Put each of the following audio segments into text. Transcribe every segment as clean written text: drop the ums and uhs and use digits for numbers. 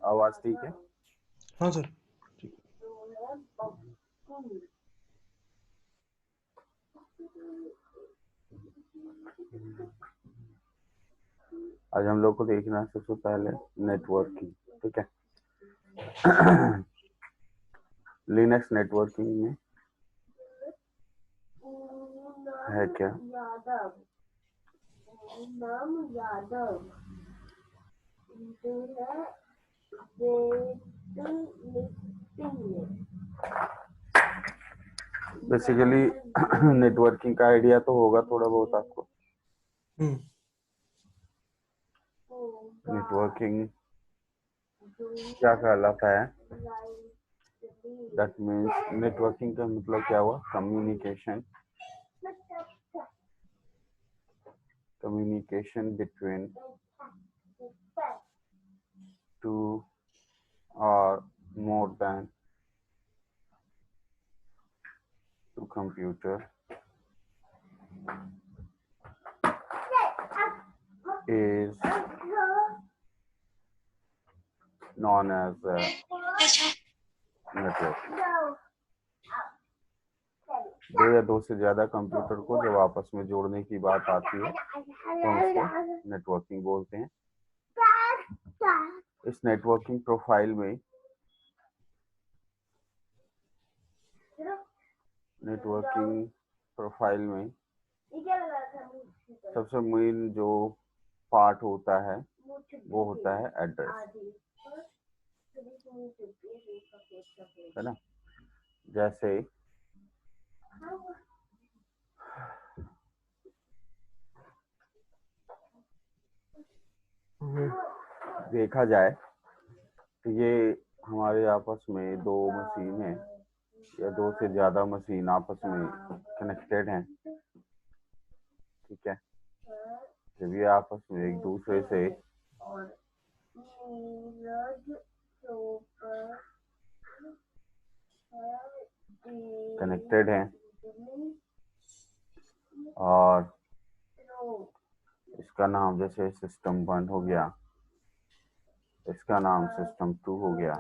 आवाज ठीक है? हाँ सर। ठीक। आज हम लोग को देखना है सबसे पहले नेटवर्किंग, ठीक है। लिनक्स नेटवर्किंग में है क्या? बेसिकली नेटवर्किंग का आइडिया तो होगा थोड़ा बहुत आपको। नेटवर्किंग क्या कहलाता है? दैट मीन्स नेटवर्किंग का मतलब क्या हुआ? कम्युनिकेशन, कम्युनिकेशन बिटवीन टू और more than two computer is known as network। दो या दो से ज्यादा कंप्यूटर को जब आपस में जोड़ने की बात आती है तो उसको नेटवर्किंग बोलते हैं। इस नेटवर्किंग प्रोफाइल में सबसे मेन जो पार्ट होता है वो होता है एड्रेस, है ना। जैसे देखा जाए तो ये हमारे आपस में दो मशीन है या दो से ज्यादा मशीन आपस में कनेक्टेड हैं, ठीक है। जब ये आपस में एक दूसरे से कनेक्टेड हैं और इसका नाम जैसे सिस्टम 1 हो गया, इसका नाम सिस्टम 2 हो गया,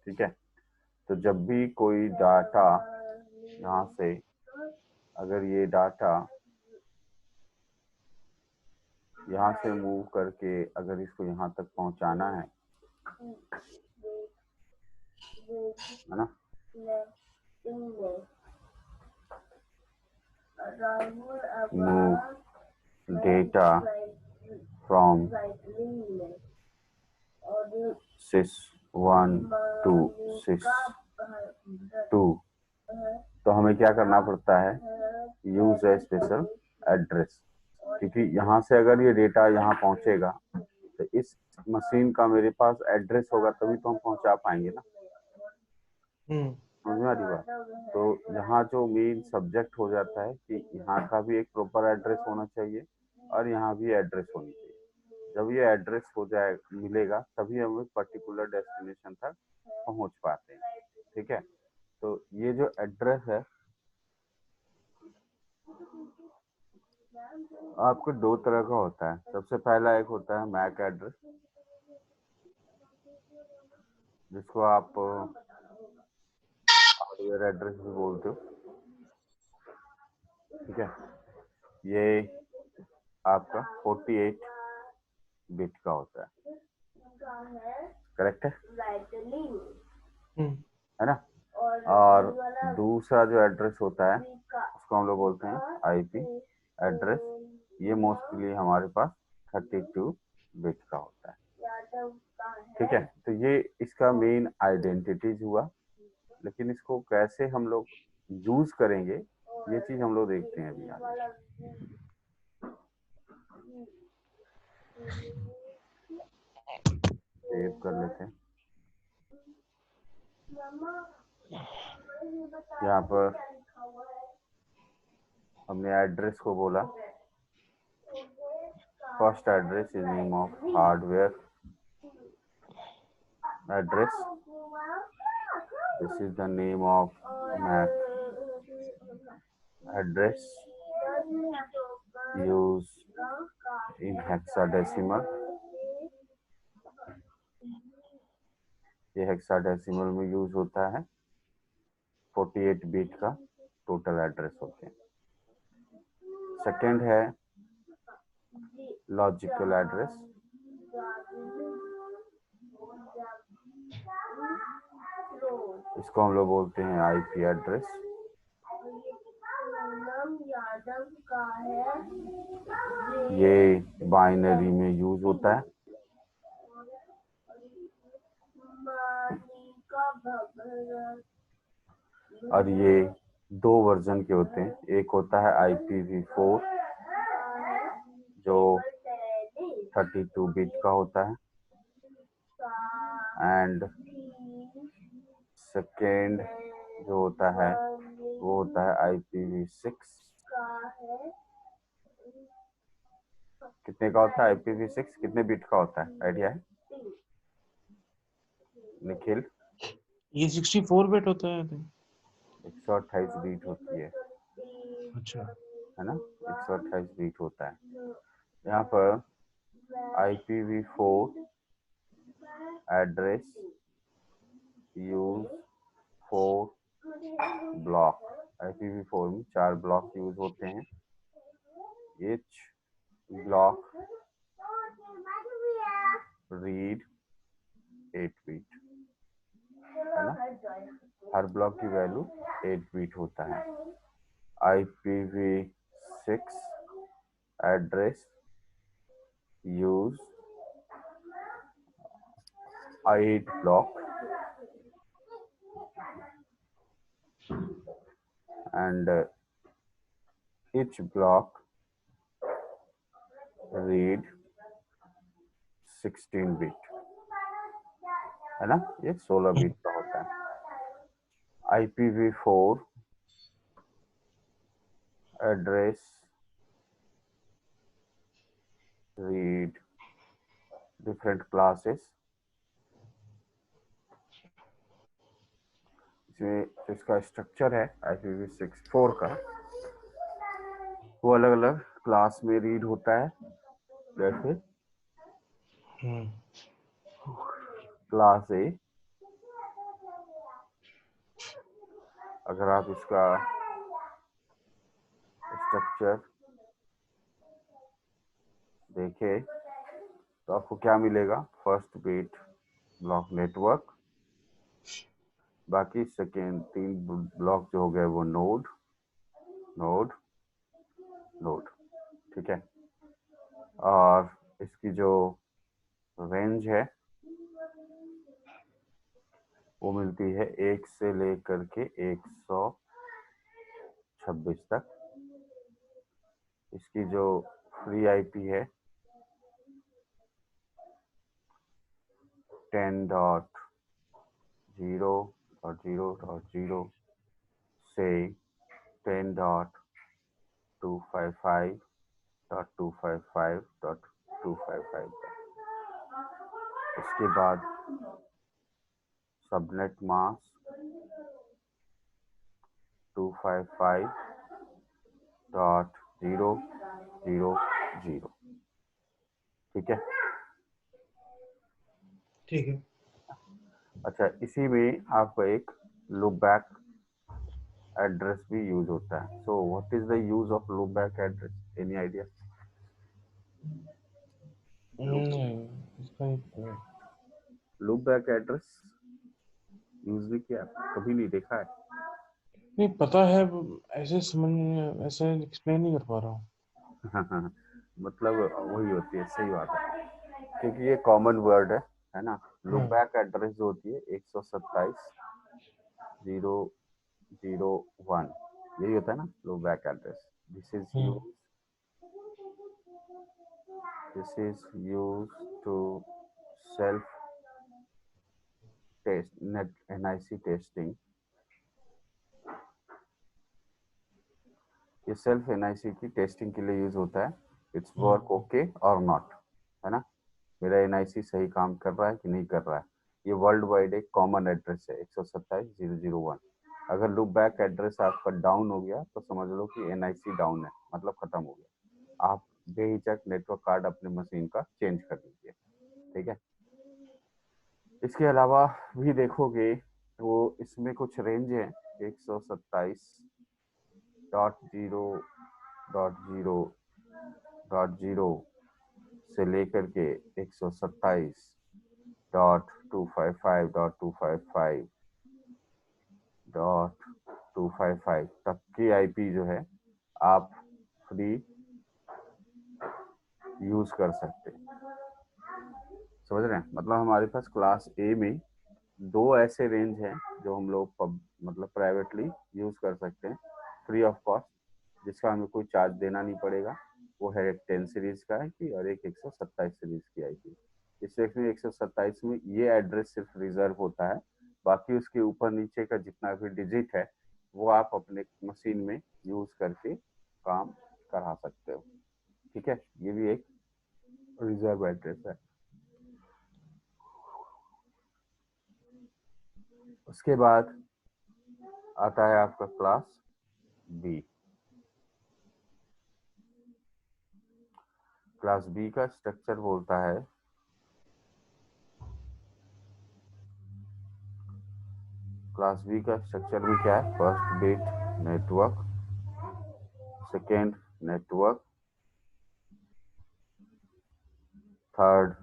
ठीक है। तो जब भी कोई डाटा यहाँ से, अगर ये डाटा यहाँ से मूव करके अगर इसको यहाँ तक पहुँचाना है ना, move data from sys 1 to sys 2, तो हमें क्या करना पड़ता है? यूज ए स्पेशल एड्रेस, क्योंकि यहाँ से अगर ये डेटा यहाँ पहुंचेगा तो इस मशीन का मेरे पास एड्रेस होगा तभी तो हम पहुंचा पाएंगे ना। समझ में आ रही बात? तो यहाँ जो मेन सब्जेक्ट हो जाता है कि यहाँ का भी एक प्रॉपर एड्रेस होना चाहिए और यहाँ भी एड्रेस होनी चाहिए। जब ये एड्रेस हो जाए मिलेगा तभी हम एक पर्टिकुलर डेस्टिनेशन तक पहुंच पाते हैं, ठीक है। तो ये जो एड्रेस है आपको दो तरह का होता है। सबसे पहला एक होता है मैक एड्रेस, जिसको आप हार्डवेयर एड्रेस भी बोलते हो, ठीक है। ये आपका 48 बिट का होता है, करेक्ट है ना। और दूसरा जो एड्रेस होता है उसको हम लोग बोलते हैं आईपी एड्रेस। ये मोस्टली हमारे पास 32 बिट का होता है, ठीक है। तो ये इसका मेन आइडेंटिटीज हुआ, लेकिन इसको कैसे हम लोग यूज करेंगे ये चीज हम लोग देखते हैं अभी आगे। सेव कर लेते हैं। यहाँ पर हमने एड्रेस को बोला, first address is name of hardware address, this is the name of MAC address used in hexadecimal, ये हेक्साडेसिमल में यूज होता है। 48 बिट का टोटल एड्रेस होते हैं। सेकंड है लॉजिकल एड्रेस। इसको हम लोग बोलते हैं आईपी एड्रेस। ये बाइनरी में यूज होता है। और ये दो वर्जन के होते हैं। एक होता है IPv4 जो 32 बिट का होता है, एंड सेकेंड जो होता है वो होता है IPv6। कितने का होता है IPv6? कितने बिट का होता है, आइडिया है निखिल? ये 64 बिट होता है, I think। 128 बीट होती है, अच्छा। है ना? 128 बीट होता है। यहाँ पर IPv4 address use 4 block. IPv4 में 4 ब्लॉक यूज होते हैं। each block रीड 8 बीट, है ना? हर ब्लॉक की वैल्यू 8 बीट होता है। IPv6 address use 8 block and each block read 16 bit, है ना? ये 16 बिट का होता है। IPv4 address read different classes। इसमें जो इसका स्ट्रक्चर है IPv4 का, वो अलग अलग क्लास में रीड होता है। जैसे क्लास A, अगर आप इसका स्ट्रक्चर देखें तो आपको क्या मिलेगा? फर्स्ट बिट ब्लॉक नेटवर्क, बाकी सेकेंड 3 ब्लॉक जो हो गए वो नोड नोड नोड, ठीक है? और इसकी जो रेंज है वो मिलती है 1 से लेकर के 126 तक। इसकी जो फ्री आईपी है 10.0.0.0 से 10.255.255.255 तक। इसके बाद सबनेट मास्क 255.0.0.0, ठीक है? ठीक है। अच्छा, इसी में आपका एक लूप बैक एड्रेस भी यूज होता है। So what is the use of loop back address? Any idea? नहीं, इसका लूप बैक एड्रेस यूज भी किया, कभी नहीं देखा है? नहीं पता है, ऐसे समझ में ऐसे एक्सप्लेन नहीं कर पा रहा हूँ। मतलब वही होती है, सही बात है, क्योंकि ये कॉमन वर्ड है ना? लूप बैक एड्रेस जो होती है 127.0.0.1, यही होता है ना loop back address. This is use to self test net NIC testing. ये सेल्फ NIC की टेस्टिंग के लिए यूज होता है। इट्स वर्क ओके और नॉट, है ना? मेरा NIC सही काम कर रहा है कि नहीं कर रहा है। ये वर्ल्ड वाइड एक कॉमन एड्रेस है 127.0.0.1। अगर लूप बैक एड्रेस आपका डाउन हो गया तो समझ लो कि NIC डाउन है, मतलब खत्म हो गया। आप बेहिचक नेटवर्क कार्ड अपने मशीन का चेंज कर दीजिए, ठीक है? इसके अलावा भी देखोगे तो इसमें कुछ रेंज है 127.0.0.0 से लेकर के 127.255.255.255 तक की आईपी जो है आप फ्री यूज कर सकते हैं। समझ रहे हैं? मतलब हमारे पास क्लास ए में दो ऐसे रेंज हैं जो हम लोग मतलब प्राइवेटली यूज कर सकते हैं फ्री ऑफ कॉस्ट, जिसका हमें कोई चार्ज देना नहीं पड़ेगा। वो है एक 10 सीरीज का आईपी और एक 127 सीरीज की आईपी। इसमें 127 में ये एड्रेस सिर्फ रिजर्व होता है, बाकी उसके ऊपर नीचे का जितना भी डिजिट है वो आप अपने मशीन में यूज करके काम करा सकते हो। ठीक है, ये भी एक रिजर्व एड्रेस है। उसके बाद आता है आपका क्लास बी। क्लास बी का स्ट्रक्चर बोलता है क्लास बी का स्ट्रक्चर में क्या है? First bit network, second network, third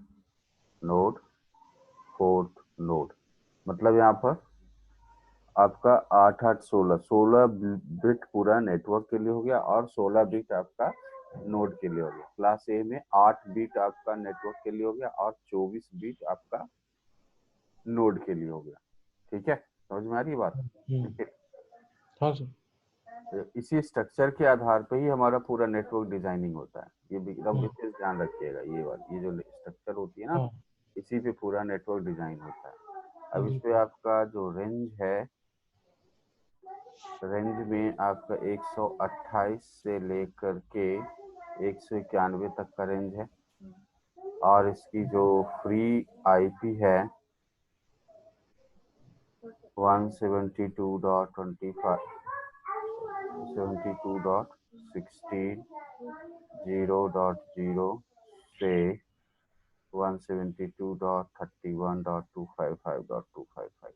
node, fourth node. मतलब यहाँ पर आपका 8 8 16 बिट पूरा नेटवर्क के लिए हो गया और 16 बिट आपका नोड के लिए हो गया। क्लास ए में 8 बिट आपका नेटवर्क के लिए हो गया और 24 बिट आपका नोड के लिए हो गया। ठीक है, समझ में आ रही है बात? ठीक है, हाँ सर। इसी स्ट्रक्चर के आधार पे ही हमारा पूरा नेटवर्क डिजाइनिंग होता है। ये एकदम हाँ विशेष ध्यान रखिएगा, ये जो स्ट्रक्चर होती है ना, हाँ इसी पे पूरा नेटवर्क डिजाइन होता है। अब इस जी। पे आपका जो रेंज है, रेंज में आपका 128 से लेकर के 191 तक का रेंज है और इसकी जो फ्री आईपी है 172.25 72.16.0.0 से 172.31.255.255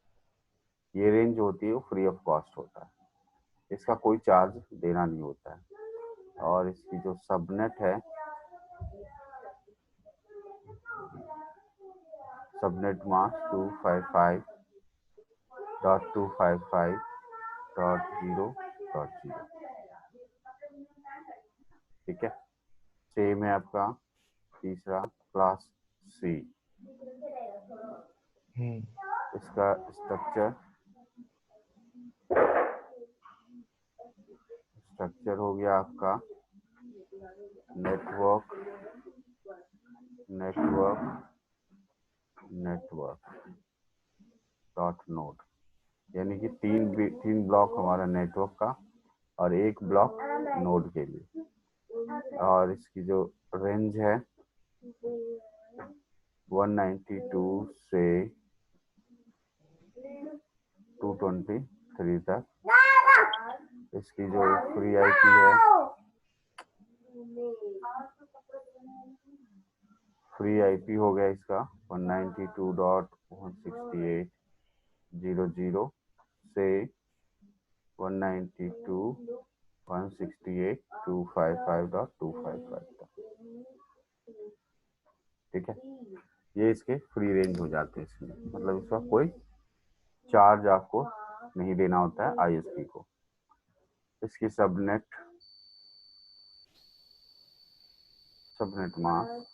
ये रेंज होती है, वो फ्री ऑफ कॉस्ट होता है। इसका कोई चार्ज देना नहीं होता है। और इसकी जो सबनेट है, सबनेट मास्क 255.255.0.0। ठीक है, सेम है आपका तीसरा क्लास सी। इसका स्ट्रक्चर हो गया आपका network network network dot node, यानी कि तीन ब्लॉक हमारा नेटवर्क का और एक ब्लॉक नोड के लिए। और इसकी जो रेंज है 192 से 223 तक। इसकी जो फ्री आईपी है, फ्री आईपी हो गया इसका 192.168.0.0 से 192.168.255.255 तक। ठीक है, ये इसके फ्री रेंज हो जाते हैं इसमें, मतलब इसका कोई चार्ज आपको नहीं देना होता है आईएसपी को। इसकी सबनेट मास्क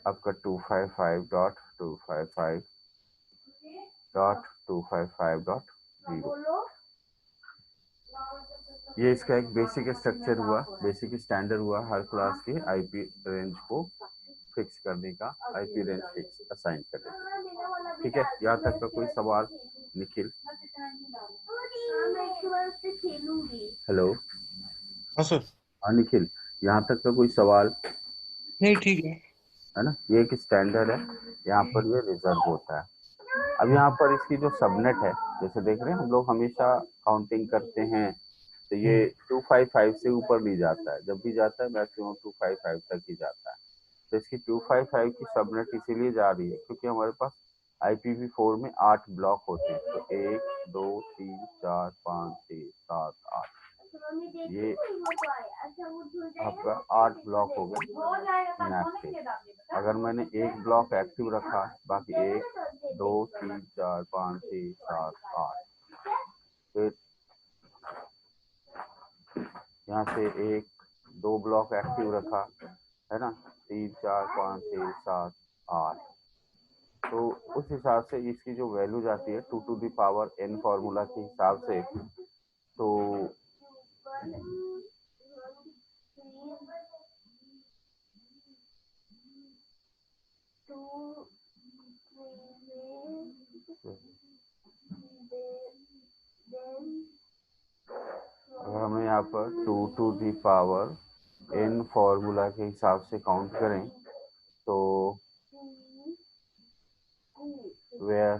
आपका 255.255.255.0। ये इसका एक बेसिक स्ट्रक्चर हुआ, बेसिक स्टैंडर्ड हुआ हर क्लास के आईपी रेंज को फिक्स करने का, आईपी रेंज फिक्स असाइन करने का। ठीक है, यहाँ तक का कोई सवाल? निखिल, हेलो। हाँ सर। हाँ निखिल, यहाँ तक का कोई सवाल? नहीं ठीक है। है ना, ये एक स्टैंडर्ड है, यहाँ पर ये रिजर्व होता है। अब यहाँ पर इसकी जो सबनेट है, जैसे देख रहे हैं हम लोग हमेशा काउंटिंग करते हैं तो ये 255 से ऊपर नहीं जाता है, जब भी जाता है मैक्सिमम 255 तक ही जाता है। तो इसकी 255 की सबनेट इसीलिए जा रही है क्योंकि हमारे पास IPv4 में 8 ब्लॉक होते हैं। तो 1 2 3 4 5 6 7 8 ये आपका 8 ब्लॉक हो गए इनएक्टिव। अगर मैंने एक ब्लॉक एक्टिव रखा, बाकी 1 2 3 4 5 6 7 8, फिर यहाँ से 1 2 ब्लॉक एक्टिव रखा है ना, 3 4 5 6 7 8, तो उस हिसाब से इसकी जो वैल्यू जाती है 2 to the power n formula के हिसाब से, तो अगर हमें यहाँ पर 2 to the power n formula के हिसाब से काउंट करें तो where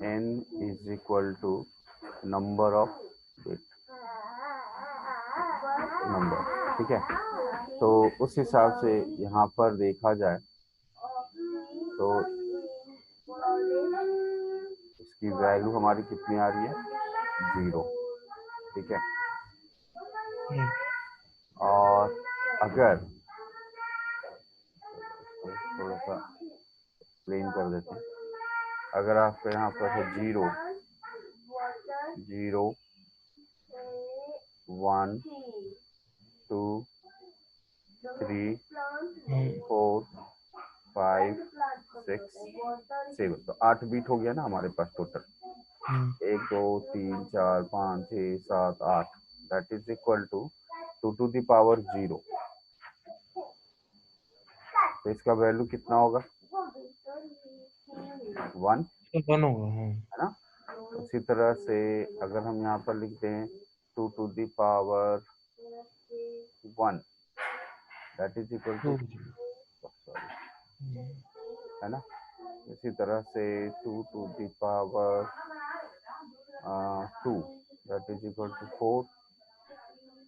n is equal to number of bit number, ठीक है। तो उस हिसाब से यहाँ पर देखा जाए तो इसकी वैल्यू हमारी कितनी आ रही है, 0, ठीक है। और अगर थोड़ा सा एक्सप्लेन कर देते हैं, अगर आपके यहाँ पर है 0 0 1 2 3 4 5 6 7, तो 8 बीट हो गया ना हमारे पास total. 1 2 3 4 5 6 7 8, that is equal to 2 to the power 0। तो इसका वैल्यू कितना होगा, 1 होगा, है ना। उसी तरह से अगर हम यहाँ पर लिखते हैं 2 to the power 1, that is equal to, है ना। इसी तरह से 2 to the power 2, that is equal to 4।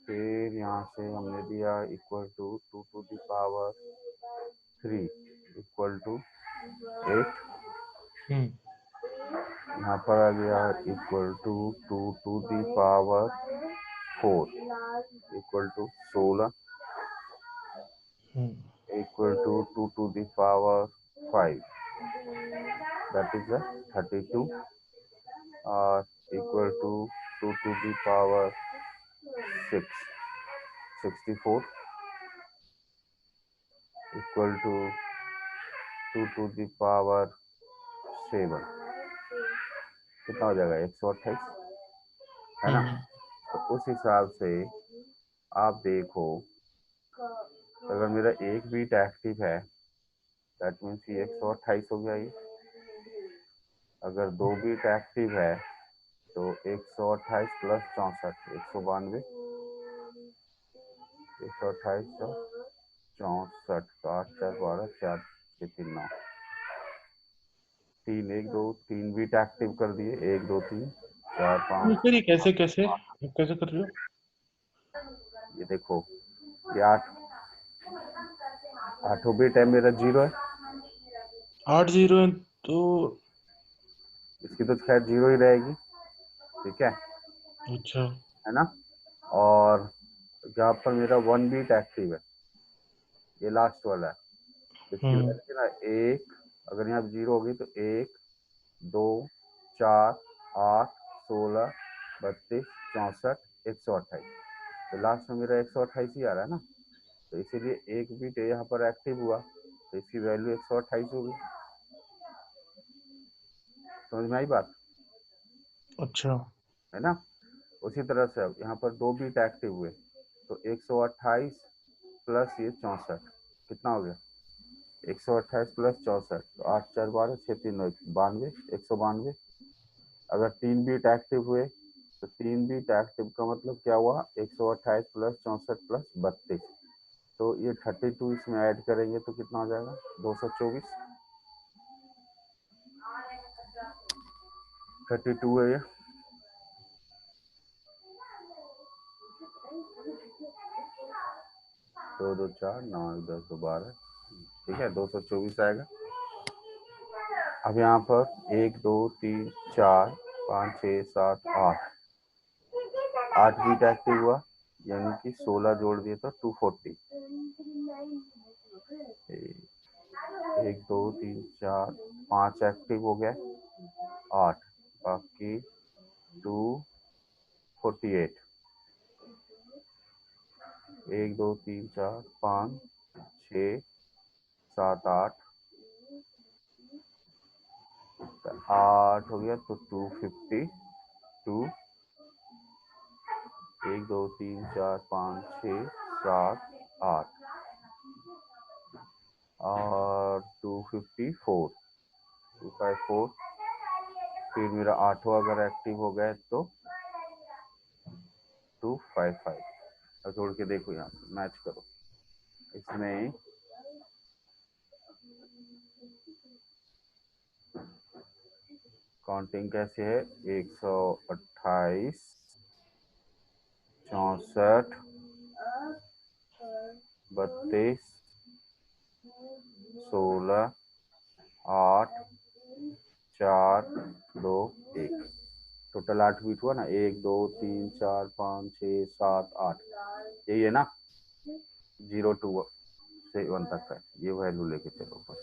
फिर यहाँ से हमने दिया equal to 2 to the power 3 equal to 8। यहाँ पर आ गया equal to 2 to the power 4 equal to 16 equal to 2 to the power 5, that is 32, और equal to 2 to the power 6 64 equal to 2 to the power 7, कितना हो जाएगा, 128, है ना। तो उस हिसाब से आप देखो, अगर मेरा एक बीट एक्टिव है दैट मीन्स ये 128 हो गया ये। अगर 2 बीट एक्टिव है तो 128 प्लस 64 192, 128 तो 64, तो 8 4 12 4 6 3 9, 3 1 2 3 बीट एक्टिव कर दिए, 1 2 3 4 5। सर ये कैसे कैसे कैसे कर रहे हो? ये देखो, ये 8 बीट है, मेरा 0 है, 8 0 है तो इसकी तो खैर 0 ही रहेगी, ठीक है, अच्छा। है ना। और जहाँ पर मेरा 1 बीट एक्टिव है, ये लास्ट वाला है, इसकी वैल्यू ना 1, अगर यहाँ 0 होगी तो 1 2 4 8 16 32 64 128, तो लास्ट में मेरा 128 ही आ रहा है ना। तो इसीलिए एक बीट यहाँ पर एक्टिव हुआ तो इसकी वैल्यू 128 होगी। समझ में आई बात, अच्छा। है ना। उसी तरह से अब यहाँ पर 2 बीट एक्टिव हुए तो 128 प्लस ये 64, कितना हो गया, 128 प्लस 64, तो 8 4 12 6 3 92, 192। अगर 3 बीट एक्टिव हुए तो 3 बीट एक्टिव का मतलब क्या हुआ, 128 प्लस 64 प्लस 32, तो ये 32 इसमें ऐड करेंगे तो कितना हो जाएगा, 224, 32 है ये। 2 2 4 9 10 12 ठीक है, 224 आएगा। अब यहाँ पर 1 2 3 4 5 6 7 8 बीट एक्टिव हुआ, यानी कि 16 जोड़ दिए तो 240। 1 2 3 4 5 एक्टिव हो गए, 8 बाकी 248। 1 2 3 4 5 6 7 8 हो गया तो 252। 1 2 3 4 5 6 7 8 और 254 254। फिर मेरा 8वां अगर एक्टिव हो गया तो 255। अब जोड़ के देखो, यहाँ मैच करो। इसमें काउंटिंग कैसे है, 128 64 32 16 8 4 2 1। टोटल 8 बीट हुआ ना, 1 2 3 4 5 6 7 8, यही है ना, 0 to 1 तक है, ये वैल्यू लेके चलो बस।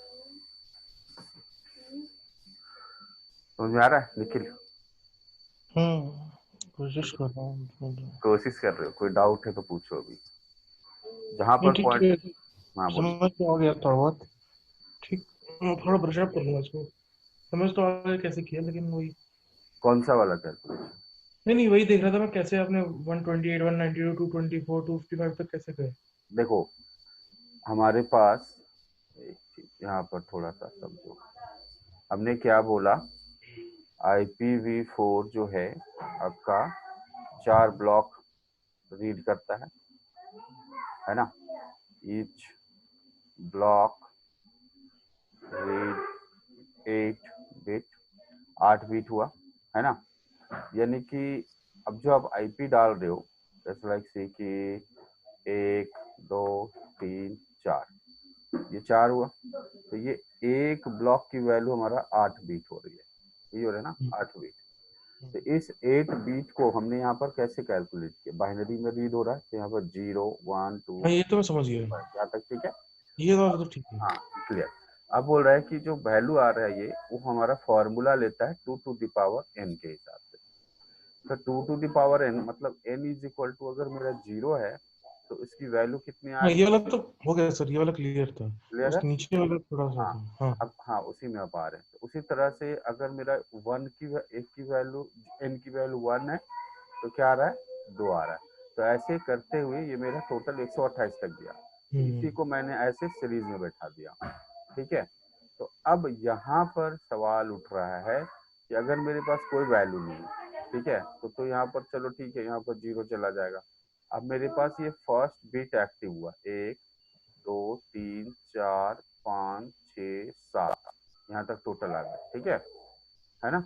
समझ में आ रहा है निखिल? कोशिश कर रहा हूँ। कोशिश कर रहे हो, कोई डाउट है तो पूछो अभी, जहां नहीं पर ठीक पॉइंट। है, हाँ बोलिए। समझ तो आ गया थोड़ा बहुत। ठीक, थोड़ा ब्रश अप कर लूंगा इसको। समझ तो आ गया कैसे किया, लेकिन वही कौन सा वाला कैलकुलेशन? नहीं वही देख रहा था मैं, कैसे आपने 128 192 224 255 तक कैसे गए। देखो हमारे पास एक चीज यहाँ पर थोड़ा सा समझो, हमने क्या बोला, IPv4 जो है आपका 4 ब्लॉक रीड करता है ना, each block read 8 bit, 8 bit हुआ है ना, यानी कि अब जो आप आईपी डाल रहे हो, जैसे लाइक से कि 1 2 3 4, ये 4 हुआ, तो ये एक ब्लॉक की वैल्यू हमारा 8 बीट हो रही है, ये हो रहा है ना 8 बीट। तो इस 8 बीट को हमने यहाँ पर कैसे कैलकुलेट किया, बाइनरी में रीड हो रहा है, तो यहाँ पर 0 1 2 हाँ ये तो मैं समझ गया, यहाँ तक ठीक है। ये तो ठीक है। हाँ क्लियर। अब बोल रहा है कि जो वैल्यू आ रहा है ये, वो हमारा फॉर्मूला लेता है 2 to the power n के हिसाब से। तो 2 to the power n मतलब n इज इक्वल टू, अगर मेरा 0 है तो इसकी वैल्यू कितनी आ हाँ रही ये है? वाला तो हो गया सर, ये वाला क्लियर था। क्लियर है। उसके नीचे वाला थोड़ा सा हाँ था। हाँ अब हाँ उसी में अब आ रहे हैं, तो उसी तरह से अगर मेरा एक की वैल्यू n की वैल्यू 1 है तो क्या आ रहा है, 2 आ रहा है। तो ऐसे करते हुए ये मेरा टोटल 128 तक गया, इसी को मैंने ऐसे सीरीज में बैठा दिया, ठीक है। तो अब यहाँ पर सवाल उठ रहा है कि अगर मेरे पास कोई वैल्यू नहीं है, ठीक है, तो यहाँ पर चलो ठीक है, यहाँ पर 0 चला जाएगा। अब मेरे पास ये फर्स्ट बीट एक्टिव हुआ, 1 2 3 4 5 6 7, यहाँ तक टोटल आ गया, ठीक है ना।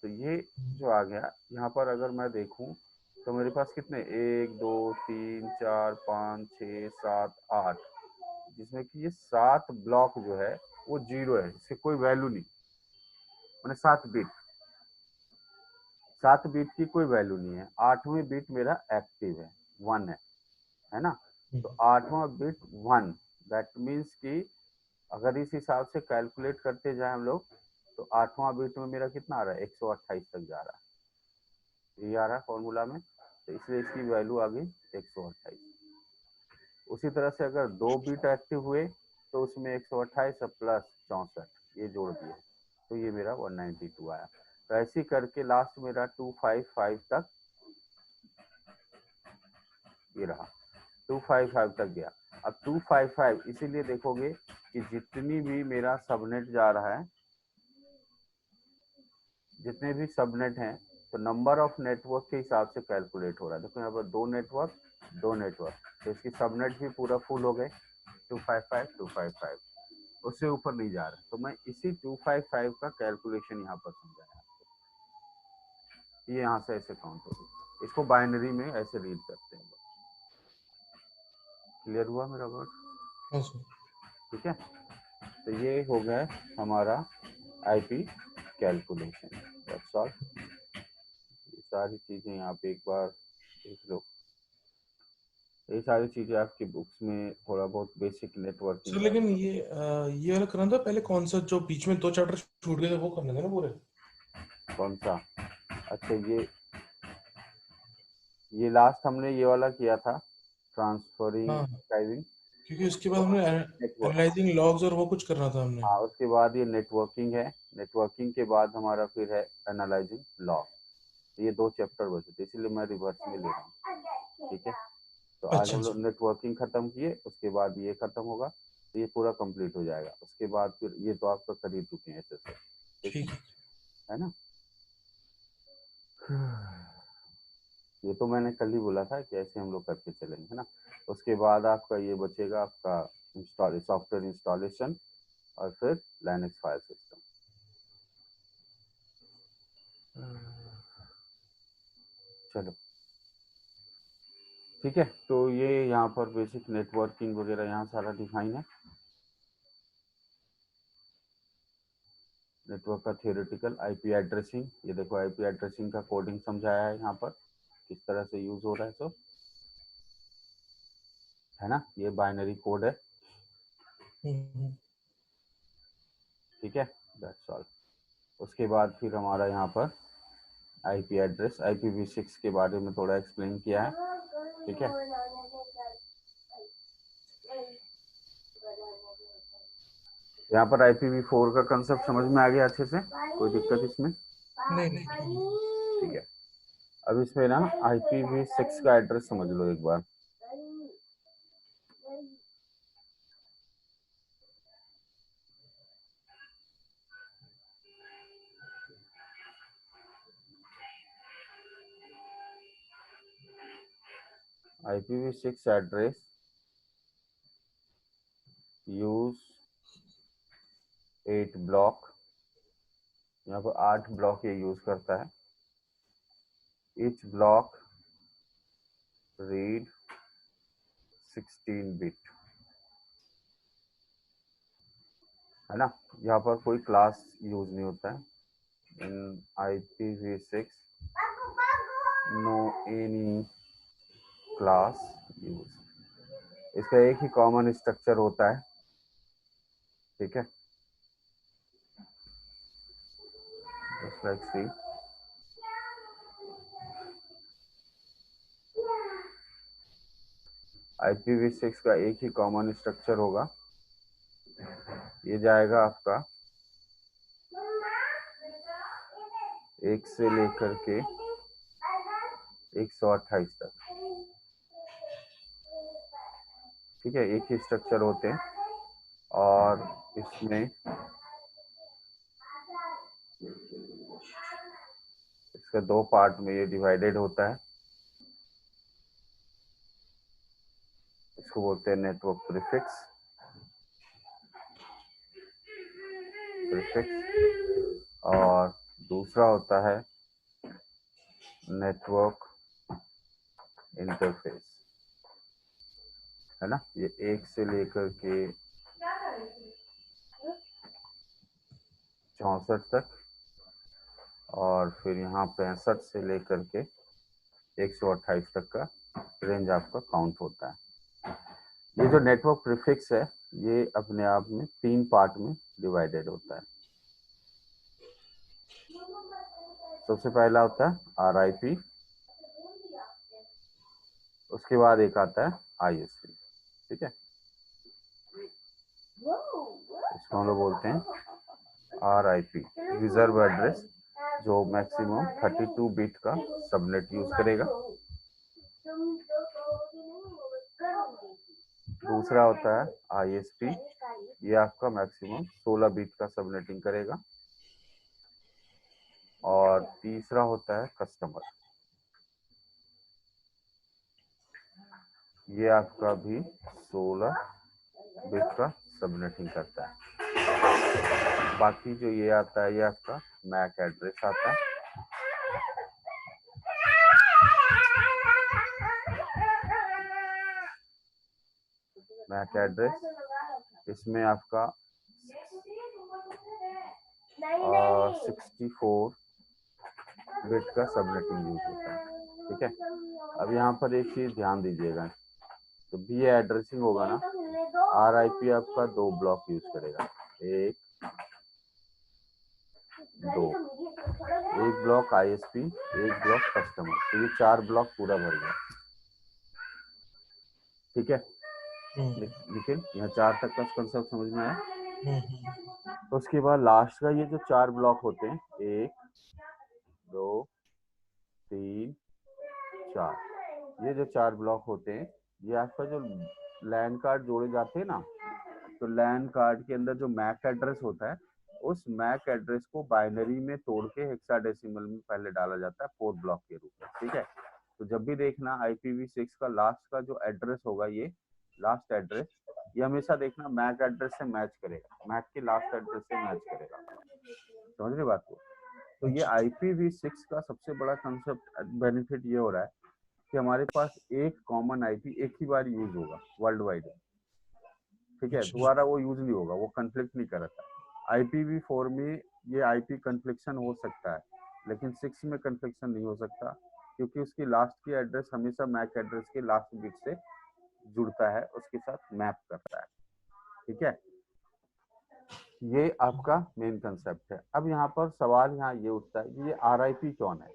तो ये जो आ गया, यहाँ पर अगर मैं देखूं तो मेरे पास कितने, 1 2 3 4 5 6 7 8, जिसमें कि ये 7 ब्लॉक जो है वो 0 है, इसकी कोई वैल्यू नहीं, मैंने 7 बीट की कोई वैल्यू नहीं है। 8वीं बीट मेरा एक्टिव है, 1 है ना। तो 8वां बिट 1, दैट मीन्स कि अगर इस हिसाब से कैलकुलेट करते जाए हम लोग, तो 8वां बिट में मेरा कितना आ रहा है, 128 तक जा रहा है, ये आ रहा है फॉर्मूला में, तो इसलिए इसकी वैल्यू आ गई 128। उसी तरह से अगर 2 बीट एक्टिव हुए तो उसमें 128 प्लस 64 ये जोड़ दिए, तो ये मेरा 192 आया। तो ऐसे करके लास्ट मेरा 255 तक ये रहा, 255 तक गया। अब 255 इसीलिए देखोगे कि जितनी भी मेरा सबनेट जा रहा है, जितने भी सबनेट हैं, तो नंबर ऑफ नेटवर्क के हिसाब से कैलकुलेट हो रहा है। देखो यहाँ पर 2 नेटवर्क, तो इसकी सबनेट भी पूरा फुल हो गए, 255 उससे ऊपर नहीं जा रहा। तो मैं इसी 255 का कैलकुलेशन यहाँ पर समझाया, ये यहाँ से ऐसे काउंट होगी, इसको बाइनरी में ऐसे रीड करते हैं। क्लियर हुआ मेरा वर्ड? हाँ सर। ठीक है। तो ये हो गया हमारा आईपी कैलकुलेशन। That's all. ये सारी चीजें यहाँ पे एक बार देख लो। ये सारी चीजें आपकी बुक्स में थोड़ा बहुत बेसिक नेटवर्किंग सर का। लेकिन ये वाला करना था पहले, कौन सा जो बीच में 2 चैप्टर छूट गए थे वो करने थे ना पूरे? कौन सा? अच्छा, ये लास्ट हमने ये वाला किया था, ट्रांसफरिंग हाँ, ड्राइविंग। क्योंकि उसके बाद हमने नेटवर्क, एनालाइजिंग लॉग्स और वो कुछ करना था हमने। हाँ उसके बाद ये नेटवर्किंग है। नेटवर्किंग के बाद हमारा फिर है एनालाइजिंग लॉ। ये 2 चैप्टर बचे थे, इसीलिए मैं रिवर्स में ले रहा हूँ। ठीक है, तो आज अच्छा हम अच्छा। लोग नेटवर्किंग खत्म किए, उसके बाद ये खत्म होगा, तो ये पूरा कंप्लीट हो जाएगा। उसके बाद फिर ये तो आपका कर ही चुके हैं ऐसे। ठीक ठीक है। है ना? ये तो मैंने कल ही बोला था कि ऐसे हम लोग करके चलेंगे, है ना? उसके बाद आपका ये बचेगा आपका इंस्टॉल सॉफ्टवेयर इंस्टॉलेशन और फिर लाइनक्स फाइल सिस्टम। चलो ठीक है, तो ये यहाँ पर बेसिक नेटवर्किंग वगैरह यहाँ सारा डिफाइन है। नेटवर्क का थियोरेटिकल आईपी एड्रेसिंग, ये देखो आईपी एड्रेसिंग का कोडिंग समझाया है यहाँ पर, किस तरह से यूज हो रहा है सब, है ना? ये बाइनरी कोड है। हम्म। ठीक है, दैट्स ऑल। उसके बाद फिर हमारा यहाँ पर आईपी एड्रेस, IPv6 के बारे में थोड़ा एक्सप्लेन किया है। ठीक है, यहाँ पर IPv4 का कंसेप्ट समझ में आ गया अच्छे से? कोई दिक्कत इसमें? नहीं नहीं, ठीक है। ठीक है, अब इसमें ना IPv6 का एड्रेस समझ लो एक बार। IPv6 एड्रेस यूज 8 ब्लॉक, यहाँ पर 8 ब्लॉक ये यूज करता है। each block read 16 बिट, है ना? यहाँ पर कोई क्लास यूज नहीं होता है in IPv6, no any class use. इसका एक ही कॉमन स्ट्रक्चर होता है। ठीक है, जस्ट लाइक सी, IPv6 का एक ही कॉमन स्ट्रक्चर होगा। ये जाएगा आपका 1 से लेकर के 128 तक। ठीक है, एक ही स्ट्रक्चर होते हैं और इसमें इसका 2 पार्ट में ये डिवाइडेड होता है। इसको बोलते हैं नेटवर्क प्रीफिक्स, और दूसरा होता है नेटवर्क इंटरफेस, है ना? ये 1 से लेकर के 64 तक, और फिर यहाँ 65 से लेकर के 128 तक का रेंज आपका काउंट होता है। ये जो नेटवर्क प्रीफिक्स है ये अपने आप में 3 पार्ट में डिवाइडेड होता है। सबसे पहला होता है RIP, उसके बाद एक आता है ISP। ठीक है, इसको हम लोग बोलते हैं RIP, रिजर्व एड्रेस, जो मैक्सिमम 32 बिट का सबनेट यूज करेगा। दूसरा होता है ISP, ये आपका मैक्सिमम 16 बिट का सबनेटिंग करेगा। और तीसरा होता है कस्टमर, ये आपका भी 16 बिट का सबनेटिंग करता है। बाकी जो ये आता है ये आपका मैक एड्रेस आता है। मैक एड्रेस, इसमें आपका 64 बिट का सबनेटिंग यूज होता है। ठीक है, अब यहाँ पर एक चीज ध्यान दीजिएगा, तो भी ये एड्रेसिंग होगा ना, RIP आपका 2 ब्लॉक यूज करेगा, एक ब्लॉक ISP, एक ब्लॉक कस्टमर, तो ये 4 ब्लॉक पूरा भर गया। ठीक है, लेकिन यहाँ 4 तक का कंसेप्ट समझ में आया। उसके बाद लास्ट का ये जो 4 ब्लॉक होते हैं, 1 2 3 4, ये जो 4 ब्लॉक होते हैं, ये आपका जो लैन कार्ड जोड़े जाते हैं ना, तो लैन कार्ड के अंदर जो मैक एड्रेस होता है, उस मैक एड्रेस को बाइनरी में तोड़ के हेक्साडेसिमल में पहले डाला जाता है 4 ब्लॉक के रूप में। ठीक है, तो जब भी देखना IPv6 का लास्ट का जो एड्रेस होगा, ये लास्ट एड्रेस, ये हमेशा देखना मैक एड्रेस से मैच करेगा, मैक के लास्ट एड्रेस से मैच करेगा। समझ रहे बात को? तो ये IPv6 का सबसे बड़ा कंसेप्ट बेनिफिट ये हो रहा है कि हमारे पास एक कॉमन IP एक ही बार यूज होगा वर्ल्ड वाइड। ठीक है, दोबारा वो यूज नहीं होगा, वो कन्फ्लिक्ट नहीं करता। IPv4 में ये IP कन्फ्लिक्शन हो सकता है, लेकिन 6 में कन्फ्लिक्शन नहीं हो सकता, क्योंकि उसकी लास्ट की एड्रेस हमेशा मैक एड्रेस के लास्ट बिट से जुड़ता है, उसके साथ मैप करता है। ठीक है, ये आपका मेन कंसेप्ट है। अब यहाँ पर सवाल यहाँ ये उठता है कि ये RIP कौन है?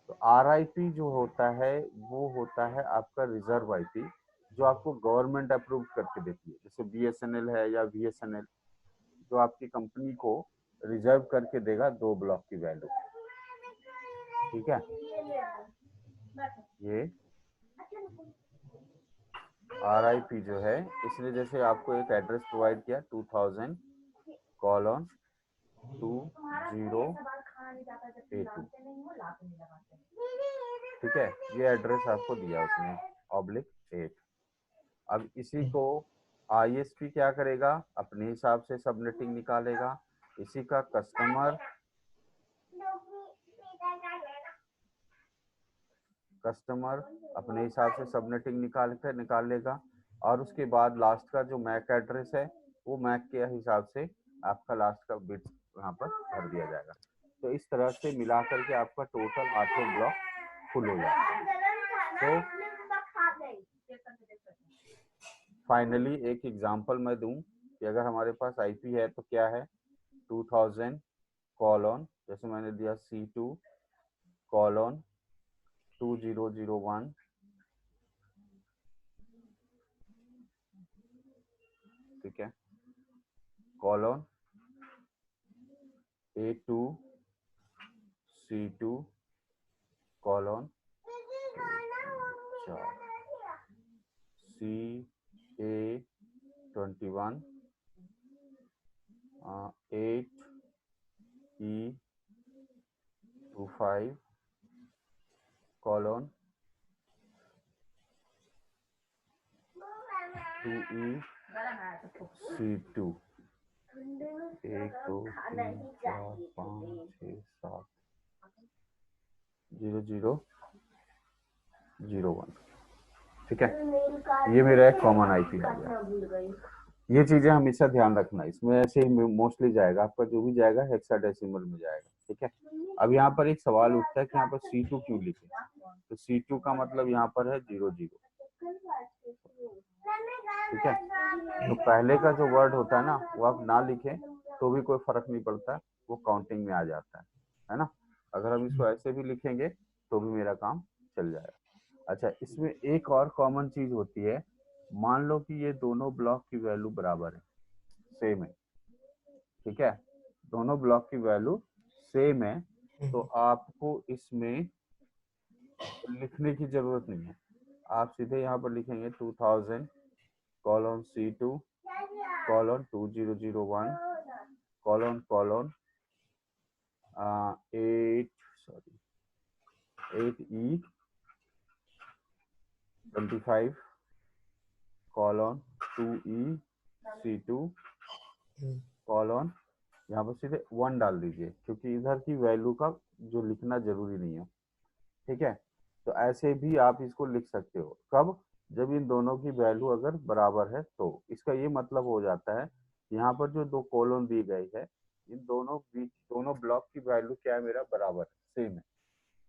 तो RIP जो होता है वो होता है आपका रिजर्व IP, जो आपको गवर्नमेंट अप्रूव करके देती है, जैसे BSNL है या VSNL, जो आपकी कंपनी को रिजर्व करके देगा 2 ब्लॉक की वैल्यू। ठीक है, ये RIP जो है, इसलिए जैसे आपको एक एड्रेस प्रोवाइड किया 2000:2082। ठीक है, ये एड्रेस आपको दिया उसने /8। अब इसी को ISP क्या करेगा, अपने हिसाब से सबनेटिंग निकालेगा। इसी का कस्टमर अपने हिसाब से सबनेटिंग निकाल लेगा, और उसके बाद लास्ट का जो मैक एड्रेस है, वो मैक के हिसाब से आपका लास्ट का बिट यहाँ पर भर दिया जाएगा। तो इस तरह से मिला करके आपका टोटल 8 ब्लॉक फुल हो जाता है। तो फाइनली एक एग्जांपल मैं दूं कि अगर हमारे पास IP है तो क्या है, 2000 कॉलन, जैसे मैंने दिया C2:2001, ठीक है, colon A2C2 colon CA21 8E25 colon 2EC2। 1 2 3 4 5 6 7 0001। ठीक है, ये मेरा एक कॉमन IP आ गया। ये चीजें हमेशा ध्यान रखना, इसमें ऐसे ही मोस्टली जाएगा आपका, जो भी जाएगा हेक्साडेसिमल में जाएगा। ठीक है, अब यहाँ पर एक सवाल उठता है कि यहाँ पर C2 क्यों लिखे, तो C2 का मतलब यहाँ पर है 00। ठीक है, तो पहले का जो वर्ड होता है ना, वो आप ना लिखें तो भी कोई फर्क नहीं पड़ता, वो काउंटिंग में आ जाता है ना। अगर हम इसको ऐसे भी लिखेंगे तो भी मेरा काम चल जाएगा। अच्छा, इसमें एक और कॉमन चीज होती है, मान लो कि ये दोनों ब्लॉक की वैल्यू बराबर है, सेम है। ठीक है, दोनों ब्लॉक की वैल्यू सेम है, तो आपको इसमें लिखने की जरूरत नहीं है, आप सीधे यहाँ पर लिखेंगे 2000:C2:2001 8E25 2EC2 यहाँ पर सीधे 1 डाल दीजिए, क्योंकि इधर की वैल्यू का जो लिखना जरूरी नहीं है। ठीक है, तो ऐसे भी आप इसको लिख सकते हो, कब, जब इन दोनों की वैल्यू अगर बराबर है तो। इसका ये मतलब हो जाता है, यहाँ पर जो 2 कॉलम दी गई है, इन दोनों ब्लॉक की वैल्यू क्या है, मेरा बराबर सेम है।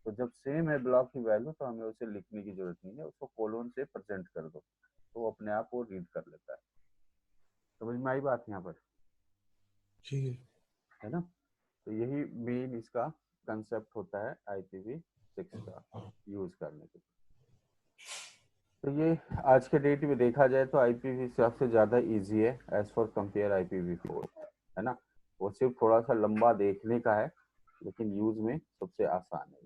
तो जब सेम है ब्लॉक की वैल्यू तो हमें उसे लिखने की जरूरत नहीं है, उसको कोलोन से प्रेजेंट कर दो तो वो अपने आप वो रीड कर लेता है। समझ में आई बात यहाँ पर? ठीक है ना? तो यही मेन इसका कंसेप्ट होता है IPv6 का यूज करने के। तो ये आज के डेट में देखा जाए तो IPv6 सबसे ज़्यादा इजी है एज फॉर कंपेयर IPv4, है ना? वो सिर्फ थोड़ा सा लंबा देखने का है लेकिन यूज में सबसे आसान है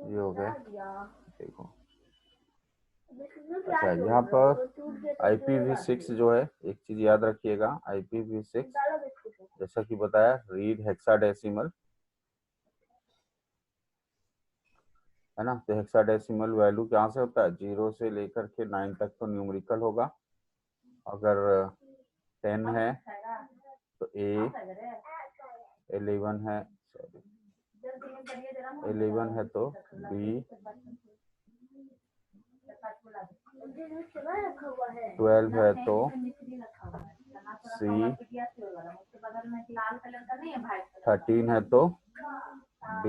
ये हो गया। देखो अच्छा, यहाँ पर IPv6 जो है, एक चीज याद रखिएगा, IPv6 जैसा कि बताया रीड हेक्साडेसिमल, है ना? तो हेक्साडेसिमल वैल्यू कहाँ से होता है, 0 से लेकर के 9 तक तो न्यूमेरिकल होगा। अगर 10 है तो A, 11 है, सॉरी 11 है तो B, 12 है तो C, 13 है तो D,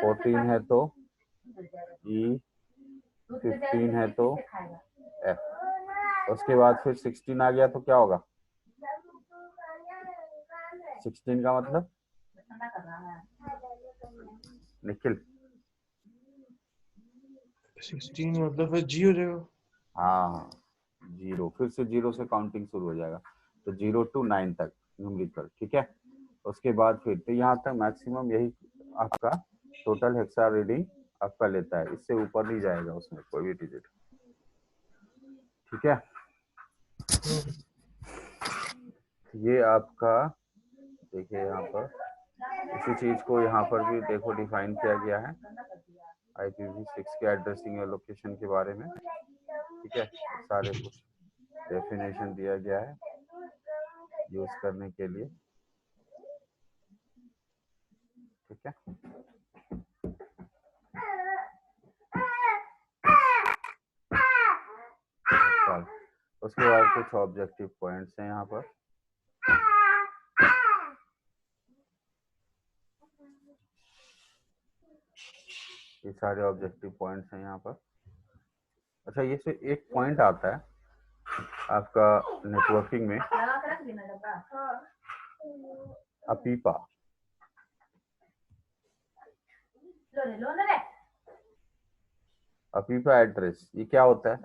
14 है तो E, 15 है तो F। उसके बाद फिर 16 आ गया तो क्या होगा? 16 का मतलब निखिल? 16 मतलब फिर जी हो जाएगा। हाँ, 0, फिर से 0 से काउंटिंग शुरू हो जाएगा, तो 0 to 9 तक न्यूमेरिकल, ठीक है? उसके बाद फिर तो यहाँ तक मैक्सिमम यही आपका टोटल हेक्सा रीडिंग आपका लेता है, इससे ऊपर नहीं जाएगा उसमें कोई भी डिजिट, ठीक है? ये आपका देखिए यहाँ पर इसी चीज को यहाँ पर भी देखो डिफाइन किया गया है IPv6 के एड्रेसिंग और लोकेशन के बारे में, ठीक है? सारे कुछ डेफिनेशन दिया गया है यूज करने के लिए, ठीक है? अच्छा, उसके बाद कुछ ऑब्जेक्टिव पॉइंट्स हैं यहाँ पर। ये सारे ऑब्जेक्टिव पॉइंट्स हैं यहाँ पर। अच्छा, ये से एक पॉइंट आता है आपका नेटवर्किंग में, अपीपा। अपीपा एड्रेस, ये क्या होता है?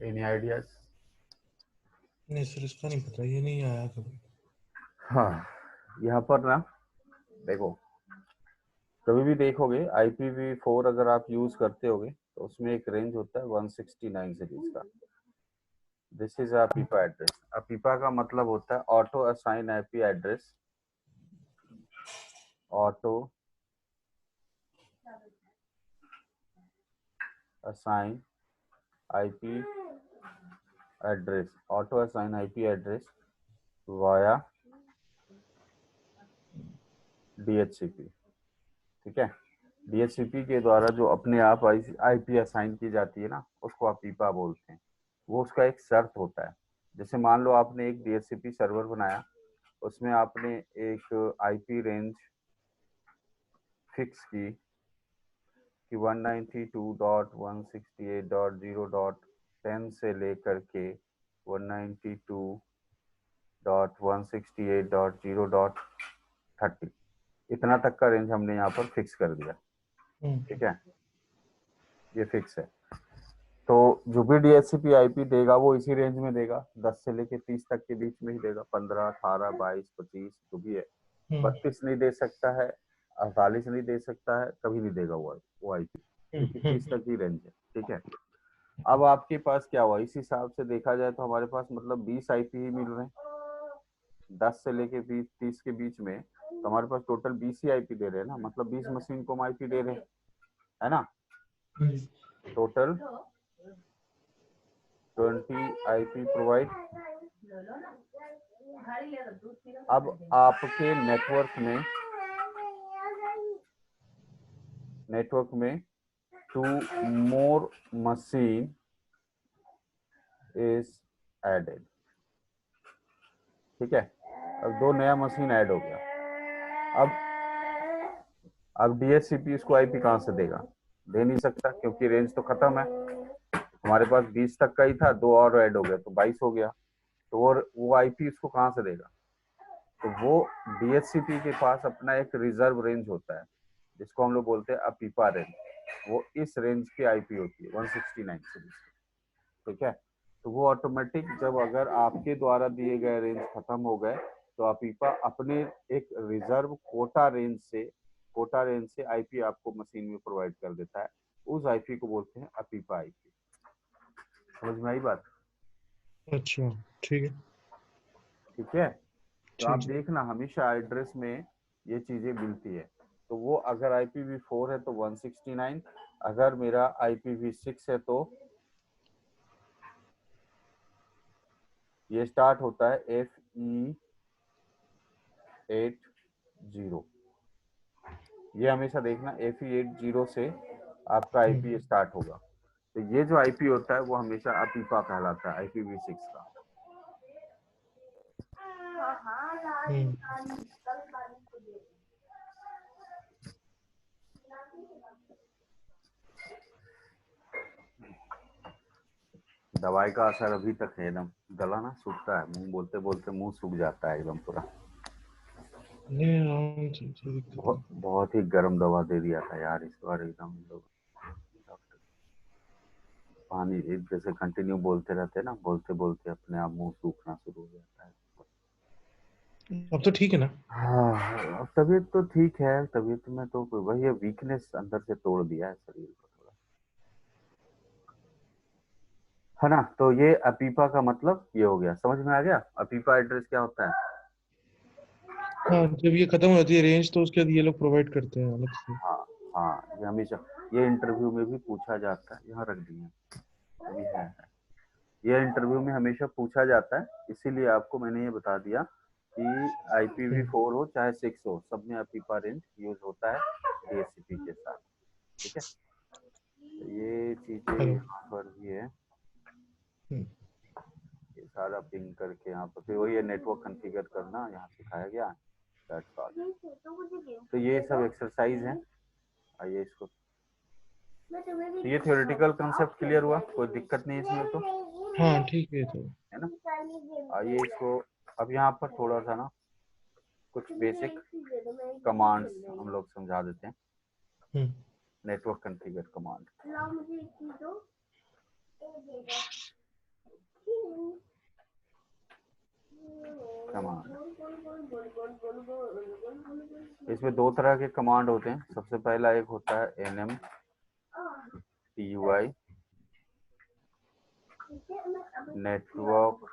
Any ideas? नहीं सर, इसका नहीं पता, ये नहीं आया कभी। हाँ, यहाँ पर ना देखो, कभी भी देखोगे IPv4 अगर आप यूज करते होगे तो उसमें एक रेंज होता है 169 सीरीज का। This is अपीपा address. अपीपा का मतलब होता है auto assign IP address, auto assign IP address, auto assign IP address via DHCP, ठीक है? DHCP के द्वारा जो अपने आप IP असाइन की जाती है ना, उसको अपीपा बोलते हैं। वो उसका एक शर्त होता है। जैसे मान लो आपने एक DHCP सर्वर बनाया, उसमें आपने एक IP रेंज फिक्स की कि 192.168.0.10 से लेकर के 192.168.0.30 इतना तक का रेंज हमने यहाँ पर फिक्स कर दिया, ठीक है? ये फिक्स है। तो जो भी DHCP IP देगा वो इसी रेंज में देगा, 10 से लेके 30 तक के बीच में ही देगा, 15, 18, 22, 25 जो भी है। 32 नहीं दे सकता है, 48 नहीं दे सकता है, कभी नहीं देगा वो IP, क्योंकि 30 तक ही रेंज है, ठीक है? अब आपके पास क्या हुआ, इस हिसाब से देखा जाए तो हमारे पास मतलब 20 IP ही मिल रहे हैं 10 से लेके 20 30 के बीच में, तो हमारे पास टोटल 20 ही IP दे रहे हैं ना, मतलब 20 मशीन को हम IP दे रहे हैं, है ना? Total 20 IP provide. अब आपके नेटवर्क में 2 more machine is added। ठीक है, अब 2 नया मशीन ऐड हो गया। अब DHCP इसको IP कहां से देगा? दे नहीं सकता, क्योंकि रेंज तो खत्म है। हमारे पास 20 तक का ही था, 2 और ऐड हो गया तो 22 हो गया। तो वो IP इसको कहां से देगा? तो वो DHCP के पास अपना एक रिजर्व रेंज होता है, जिसको हम लोग बोलते हैं अपीपा रेंज। वो इस रेंज की IP होती है 169 सीरीज। ठीक है, तो वो ऑटोमेटिक जब अगर आपके द्वारा दिए गए रेंज खत्म हो गए तो अपीपा अपने एक रिजर्व कोटा रेंज से IP आपको मशीन में प्रोवाइड कर देता है। उस IP को बोलते हैं अपीपा IP। समझ में आई बात? अच्छा, ठीक है। ठीक है, तो आप ठीक है। देखना हमेशा एड्रेस में ये चीजें मिलती है। तो वो अगर IPv4 है तो 169, अगर मेरा IPv6 है तो ये स्टार्ट होता है FE80। ये हमेशा देखना FE80 से आपका IP स्टार्ट होगा। तो ये जो IP होता है वो हमेशा अपीपा कहलाता है, IPv6 का। दवाई का असर अभी तक है, एकदम गला ना सूखता है, मुंह बोलते बोलते मुंह सूख जाता है एकदम पूरा। नहीं, आराम से, कोई दिक्कत नहीं। बहुत ही गर्म दवा दे दिया था यार इस बार एकदम लोग। पानी जैसे कंटिन्यू बोलते रहते ना, बोलते बोलते अपने आप मुंह सूखना शुरू हो जाता है। अब तो ठीक है ना? हाँ, अब तबीयत तो ठीक है। तबीयत में तो वही है, वीकनेस अंदर से तोड़ दिया है शरीर को थोड़ा, है ना। तो ये अपीपा का मतलब ये हो गया, समझ में आ गया अपीपा एड्रेस क्या होता है? हाँ, जब ये खत्म हो जाती है रेंज तो उसके बाद ये लोग प्रोवाइड करते हैं अलग से। हाँ हाँ, ये हमेशा ये इंटरव्यू में भी पूछा जाता है। यहाँ रख दिए अभी है। ये इंटरव्यू में हमेशा पूछा जाता है, इसीलिए आपको मैंने ये बता दिया कि IPv4 हो चाहे 6 हो, सब में अपीपा रेंज यूज होता है DHCP के साथ। ठीक है, तो ये चीजें हेलो। यहाँ पर भी है। ये सारा पिंग करके यहाँ पर फिर वही नेटवर्क कॉन्फ़िगर करना यहाँ सिखाया गया। That's all. तो ये सब एक्सरसाइज है। आइए इसको, तो ये थ्योरेटिकल कंसेप्ट क्लियर हुआ, कोई दिक्कत नहीं इसमें तो, हाँ, ठीक है तो। है ना। आइए इसको अब यहाँ पर थोड़ा सा ना कुछ बेसिक कमांड्स हम लोग समझा देते हैं। Network configure command. इसमें 2 तरह के कमांड होते हैं। सबसे पहला एक होता है NMTUI, नेटवर्क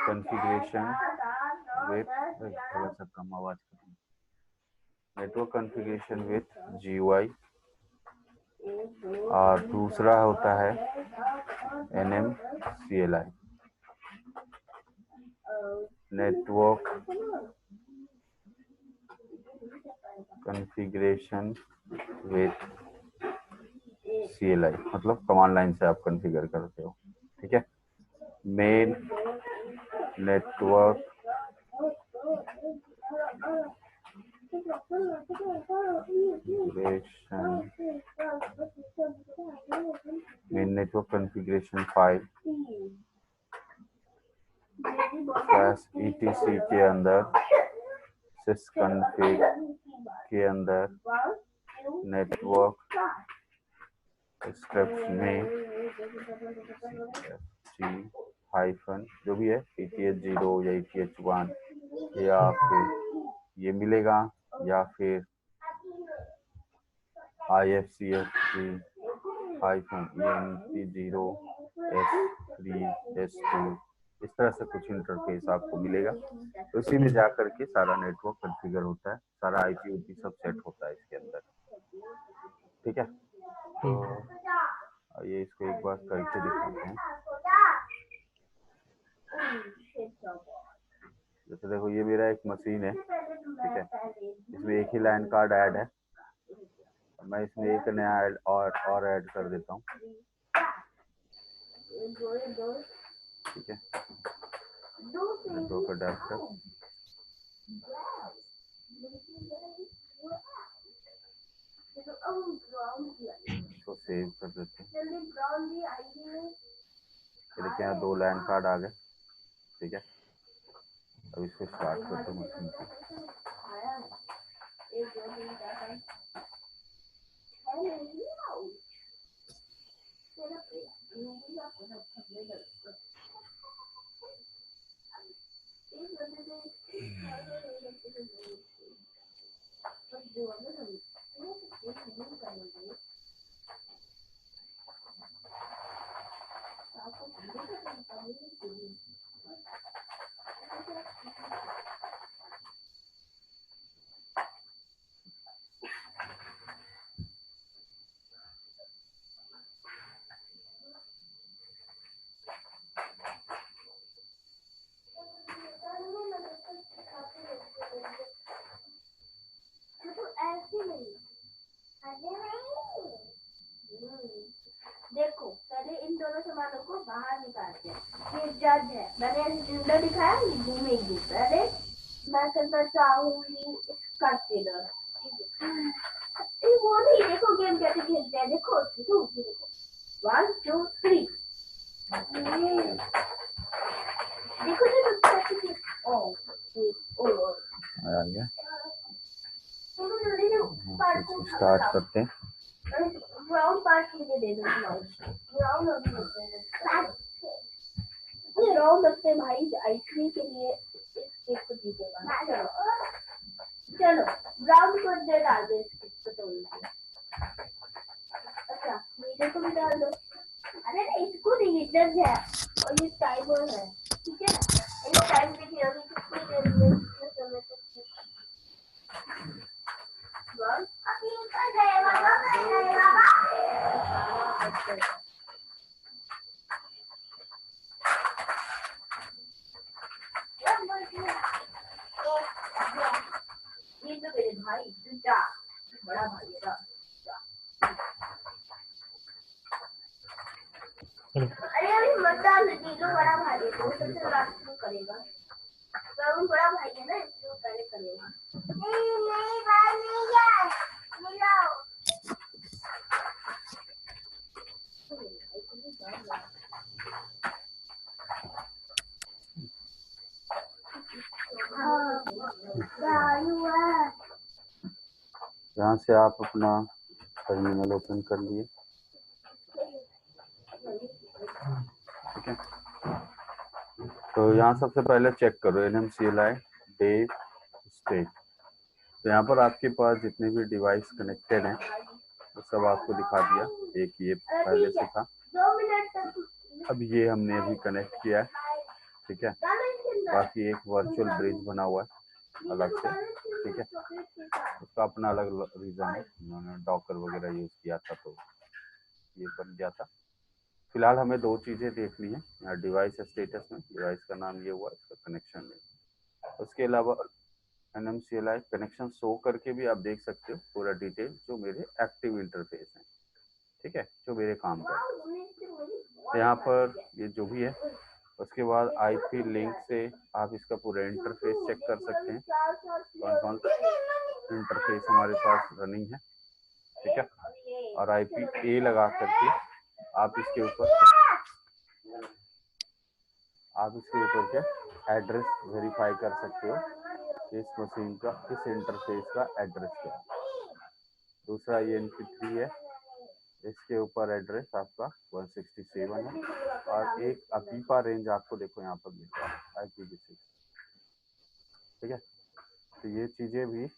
कॉन्फ़िगरेशन विथ, थोड़ा सा कम आवाज करें, नेटवर्क कॉन्फ़िगरेशन विथ GUI। और दूसरा होता है NMCLI, network configuration with CLI, मतलब कमांड लाइन से आप कॉन्फ़िगर करते हो। ठीक है, main network main network configuration file etc के अंदर sysconfig के अंदर नेटवर्क स्क्रिप्ट में हाइफन जो भी है ETH0 या ETH1 या फिर ये मिलेगा, या फिर IFCF3 hyphen ENT0 S3 S2, इस तरह से कुछ इंटरफेस आपको मिलेगा। तो इसी में जाकर के सारा नेटवर्क कॉन्फ़िगर होता है, सारा IP सब सेट होता है इसके अंदर। ठीक है, तो ये इसको एक बार करके दिखाते हैं। जैसे देखो ये मेरा एक मशीन है, ठीक है, इसमें एक ही लाइन कार्ड ऐड है। मैं इसमें एक नया और ऐड कर देता हूँ, ठीक है, नेटवर्क अडेप्टर, इसको सेव कर देते हैं। देखिए यहाँ 2 लैंड कार्ड आ गए, ठीक है। अब इसको स्टार्ट करते हैं मशीन को। देखो पहले इन दोनों सामानों को बाहर निकालते हैं। ये जज है, मैंने सिलेंडर दिखाया, ये घूमेंगे। पहले मैं करना चाहूंगी इसका सिलेंडर, वो नहीं, देखो गेम कैसे खेलते हैं, देखो देखो देखो 1 2 3 देखो देखो ओ आ गया, स्टार्ट करते हैं। ब्राउन पार्ट मुझे दे दो, ब्राउन ब्राउन लगते भाई आइसक्रीम के लिए इस केक को दीजिएगा। चलो ब्राउन को दे डाल दो इस कटोरी में। अच्छा मीठे को भी डाल दो। अरे इसको नहीं, जज है और ये टाइमर है, ठीक है। ये टाइम देखिए अभी कितनी देर में समय तक ये तो मेरे भाई दूसरा बड़ा भाई है। अरे अभी मत डाल दीजिए, बड़ा भाई है तो सबसे लास्ट में करेगा। तो बड़ा भाई है ना, इसलिए पहले करेगा। नहीं बात नहीं है, मिलाओ। यहाँ से आप अपना टर्मिनल ओपन कर लिए, ठीक है। तो यहाँ सबसे पहले चेक करो NMCLI डे स्टेट। तो यहाँ पर आपके पास जितने भी डिवाइस कनेक्टेड हैं वो सब आपको दिखा दिया। एक ये पहले से था, अब ये हमने अभी कनेक्ट किया है, ठीक है। बाकी एक वर्चुअल ब्रिज बना हुआ है अलग से, ठीक है। उसका अपना अलग रीजन है, उन्होंने डॉकर वगैरह यूज किया था तो ये बन गया था। फिलहाल हमें 2 चीजें देखनी है यहाँ डिवाइस स्टेटस में। डिवाइस का नाम ये हुआ, इसका कनेक्शन है। उसके अलावा NMCLI कनेक्शन शो करके भी आप देख सकते हो पूरा डिटेल जो मेरे एक्टिव इंटरफेस है, ठीक है, जो मेरे काम का है। तो यहाँ पर ये जो भी है, उसके बाद IP लिंक से आप इसका पूरा इंटरफेस चेक कर सकते हैं, कौन कौन सा इंटरफेस हमारे पास रनिंग है, ठीक है। और IP A लगा करके आप इसके ऊपर के एड्रेस वेरीफाई कर सकते हो, इस मशीन का, इस इंटरफेस का एड्रेस क्या है। दूसरा ये NP3 है, इसके ऊपर एड्रेस आपका 167 है, और एक अपीपा रेंज आपको देखो यहाँ पर मिल रहा है IPv6, ठीक है। तो ये चीजें भी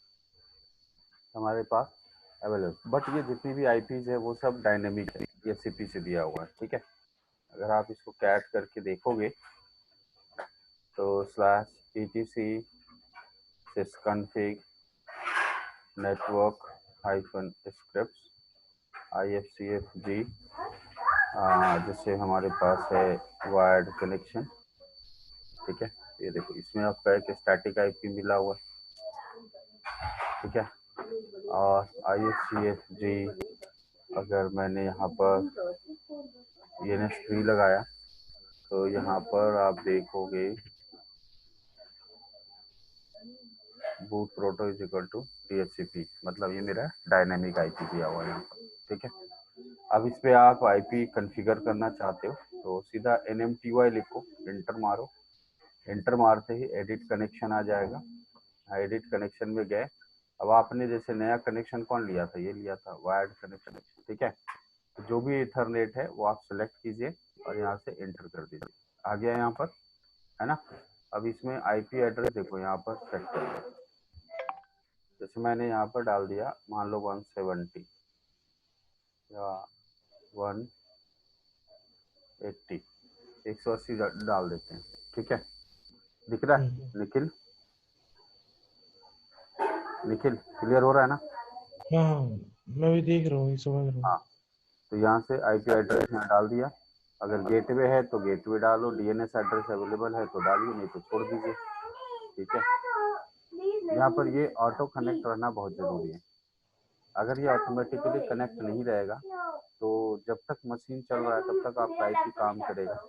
हमारे पास अवेलेबल, बट ये जितनी भी IPs है वो सब डायनेमिक है, ये CP से दिया हुआ है, ठीक है। अगर आप इसको कैट करके देखोगे तो /etc sysconfig network -scripts IFCFG, जैसे हमारे पास है वायर्ड कनेक्शन, ठीक है। ये देखो इसमें आपका एक स्टैटिक IP मिला हुआ है, ठीक है। और ISCFG अगर मैंने यहाँ पर ENS3 लगाया तो यहाँ पर आप देखोगे boot proto is equal to DHCP, मतलब ये मेरा डायनेमिक IP दिया हुआ है यहाँ पर, ठीक है। अब इस पे आप IP कॉन्फ़िगर करना चाहते हो तो सीधा NMTY लिखो, इंटर मारो, इंटर मारते ही एडिट कनेक्शन आ जाएगा। एडिट कनेक्शन में गए, अब आपने जैसे नया कनेक्शन कौन लिया था, ये लिया था वायर्ड कनेक्शन, ठीक है। तो जो भी इथरनेट है वो आप सेलेक्ट कीजिए और यहाँ से एंटर कर दीजिए, आ गया यहाँ पर, है ना। अब इसमें IP एड्रेस देखो यहाँ पर सेट कर दो, जैसे मैंने यहाँ पर डाल दिया मान लो 170 या 180, 180 डाल देते हैं, ठीक है। दिख रहा है निखिल? निखिल क्लियर हो रहा है ना? हाँ मैं भी देख रहा हूँ, समझ रहा हूँ। हाँ, तो यहाँ से IP एड्रेस यहाँ डाल दिया, अगर गेटवे है तो गेटवे डालो, DNS एड्रेस अवेलेबल है तो डालिए, नहीं तो छोड़ दीजिए, ठीक है। यहाँ पर ये ऑटो कनेक्ट रहना बहुत ज़रूरी है। अगर ये ऑटोमेटिकली कनेक्ट नहीं रहेगा तो जब तक मशीन चल रहा है तब तक आपका IP काम करेगा,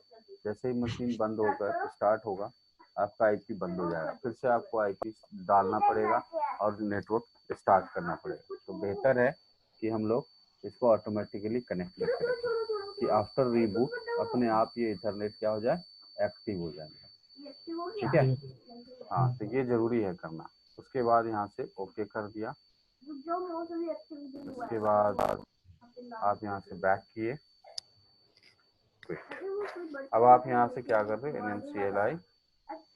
जैसे ही मशीन बंद होकर स्टार्ट होगा आपका IP बंद हो जाएगा, फिर से आपको IP डालना पड़ेगा और नेटवर्क स्टार्ट करना पड़ेगा। तो बेहतर है कि हम लोग इसको ऑटोमेटिकली कनेक्ट करके रखें कि आफ्टर रीबूट अपने आप ये इथरनेट क्या हो जाए, एक्टिव हो जाए, ठीक है। हाँ, तो ये जरूरी है करना। उसके बाद यहाँ से ओके कर दिया, उसके बाद आप यहाँ से बैक किए, अब आप यहाँ से क्या कर रहे हो, NMCLI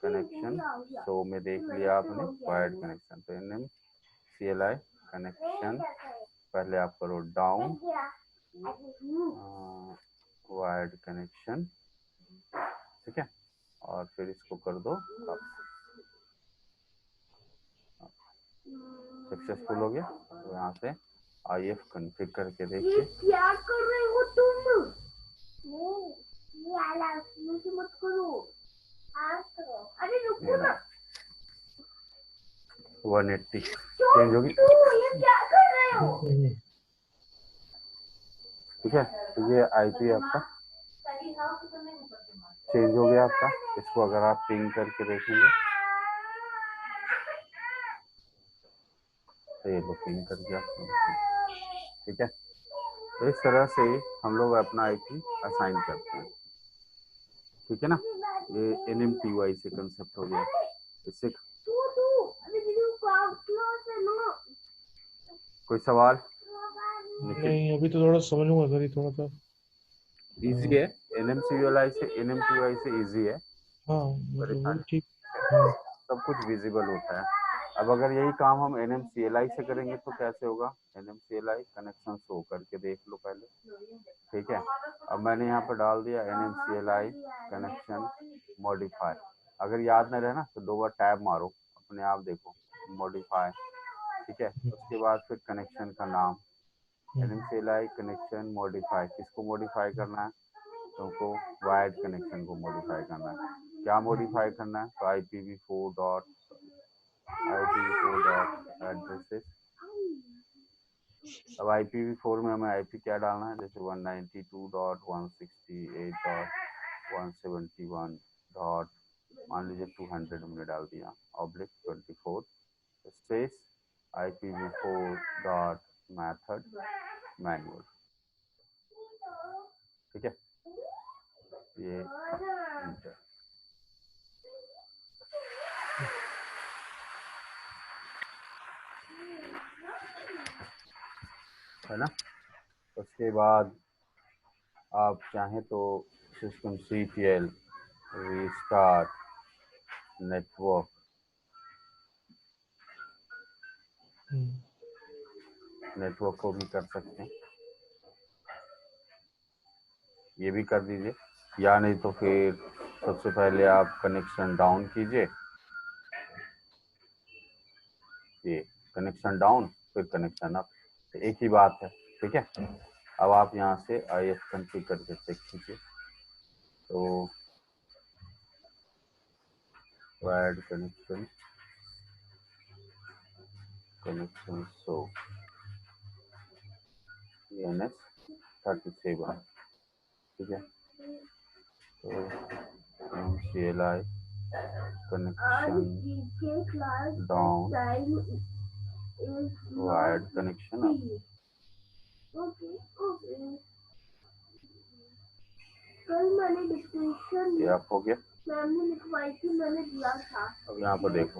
कनेक्शन, शो में देख लिया आपने वायर्ड कनेक्शन, तो NMCLI कनेक्शन पहले आप करो डाउन, वायर्ड कनेक्शन, ठीक है, और फिर इसको कर दो अप। सक्सेसफुल हो गया, तो यहाँ से IF कॉन्फ़िगर करके देखिए। क्या कर रहे हो तुम? ये मत करो, अरे रुको ना। 180 चेंज होगी, ये क्या कर रहे हो? ठीक है। तो ये IP आपका चेंज हो गया आपका, इसको अगर आप पिंग करके देखेंगे तो ये पिंग कर दिया, ठीक है। तो इस तरह से हम लोग अपना IP असाइन करते हैं, ठीक है ना। ये NMTY से कंसेप्ट हो गया, इससे कोई सवाल? नहीं अभी तो थोड़ा समझूंगा सर, थोड़ा सा इजी है, NMCLI से NMTY से इजी है, हाँ मतलब वो परेशानी, ठीक। हाँ सब कुछ विजिबल होता है। अब अगर यही काम हम NMCLI से करेंगे तो कैसे होगा, NMCLI कनेक्शन शो करके देख लो पहले, ठीक है। अब मैंने यहाँ पर डाल दिया NMCLI कनेक्शन मॉडिफाई, अगर याद न रहे ना तो 2 बार टैब मारो, अपने आप देखो मॉडिफाई, ठीक है। उसके बाद फिर कनेक्शन का नाम NMCLI कनेक्शन मॉडिफाई, किसको मॉडिफाई करना है, तुमको वायर्ड कनेक्शन को मॉडिफाई करना है। क्या मॉडिफाई करना है, तो IPv4 एड्रेसेस। अब IPv4 में हमें IP क्या डालना है, जैसे 192.168.171. मान लीजिए 200 हमने डाल दिया /24 स्पेस IPv4.method मैनुअल, ठीक है। ये इंटर है ना। उसके बाद आप चाहें तो system CTL restart network, network को भी कर सकते हैं, ये भी कर दीजिए, या नहीं तो फिर सबसे पहले आप कनेक्शन डाउन कीजिए, ये कनेक्शन डाउन फिर कनेक्शन अप, तो एक ही बात है, ठीक है। अब आप यहाँ से IF कॉन्फ़िगर करके चेक कीजिए, तो wired connection connection show ENS37, ठीक है। तो CLI connection down, wired connection up। कल मैंने डिस्क्रिप्शन ये आप हो गया। मैम ने लिखवाई थी, मैंने दिया था। अब यहाँ पर देखो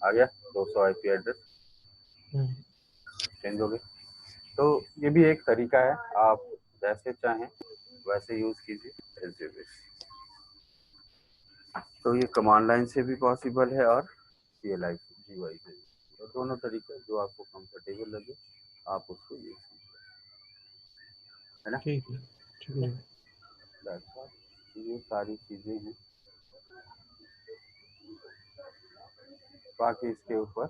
आ गया 200 IP एड्रेस चेंज हो गए। तो ये भी एक तरीका है, आप जैसे चाहें वैसे यूज कीजिए एज यू विश। तो ये कमांड लाइन से भी पॉसिबल है और CLI GUI से भी, तो दोनों तरीके जो आपको कंफर्टेबल लगे आप उसको यूज कीजिए, है ना। ठीक है, ठीक है। ये सारी चीजें हैं। बाकी इसके ऊपर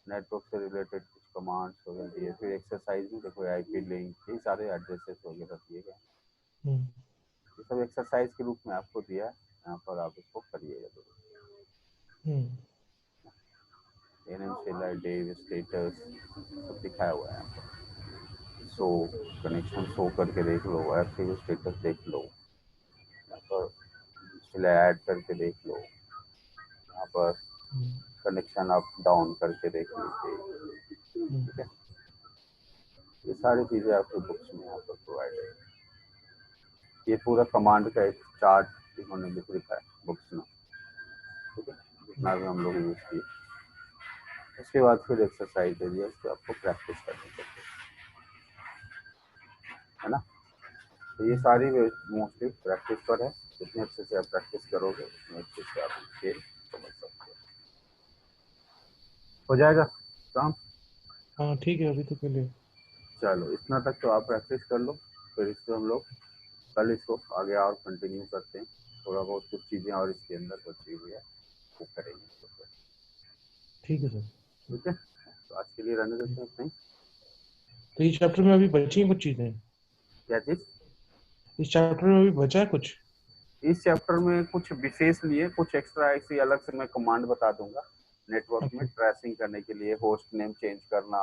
नेटवर्क से रिलेटेड कुछ कमांड्स वगैरह दिए, फिर एक्सरसाइज में देखो IP लिंक, ये सारे एड्रेसेस वगैरह दिए गए। ये सब एक्सरसाइज के रूप में आपको दिया है, यहाँ पर आप इसको करिएगा जरूर। CLI डेव स्टेटस सब दिखाया हुआ है यहाँ पर। शो कनेक्शन शो करके देख लो, एक्टिव स्टेटस देख लो, यहाँ पर डिस्प्ले ऐड करके देख लो, यहाँ पर कनेक्शन अप डाउन करके देख लीजिए, ठीक है। ये सारी चीजें आपके बुक्स में यहाँ पर प्रोवाइड है। ये पूरा कमांड का एक चार्ट इन्होंने लिख रखा है बुक्स में, ठीक है, जितना भी हम लोग यूज किए। उसके बाद फिर एक्सरसाइज एरिया उसको आपको प्रैक्टिस करनी चाहिए, है ना। तो ये सारी मोस्टली प्रैक्टिस पर है, जितने अच्छे से आप प्रैक्टिस करोगे उतने अच्छे से आप खेल समझ सकते हो जाएगा काम। हाँ ठीक है, अभी तो के लिए चलो इतना तक तो आप प्रैक्टिस कर लो, फिर इसको हम लोग कल इसको आगे और कंटिन्यू करते हैं। थोड़ा बहुत कुछ चीज़ें और इसके अंदर बची हुई है वो करेंगे। ठीक है सर। ठीक है, तो आज के लिए रहने देते हैं इतना ही। तो इस चैप्टर में अभी बची हैं कुछ चीजें? क्या चीज़? इस चैप्टर में अभी बचा है कुछ? इस चैप्टर में कुछ विशेष लिए कुछ एक्स्ट्रा ऐसी अलग से मैं कमांड बता दूंगा नेटवर्क में ट्रेसिंग करने के लिए, होस्ट नेम चेंज करना,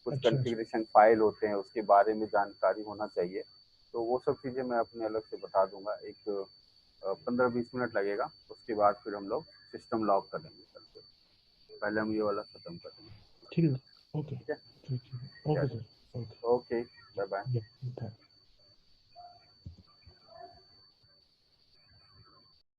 कुछ अच्छा, कॉन्फ़िगरेशन फाइल होते हैं उसके बारे में जानकारी होना चाहिए। तो वो सब चीज़ें मैं अपने अलग से बता दूंगा। एक 15-20 मिनट लगेगा, उसके बाद फिर हम लोग सिस्टम लॉक कर देंगे। पहले हम ये वाला खत्म कर देंगे। ठीक है, ओके, ठीक है, ठीक है, okay sir, okay, okay, bye bye.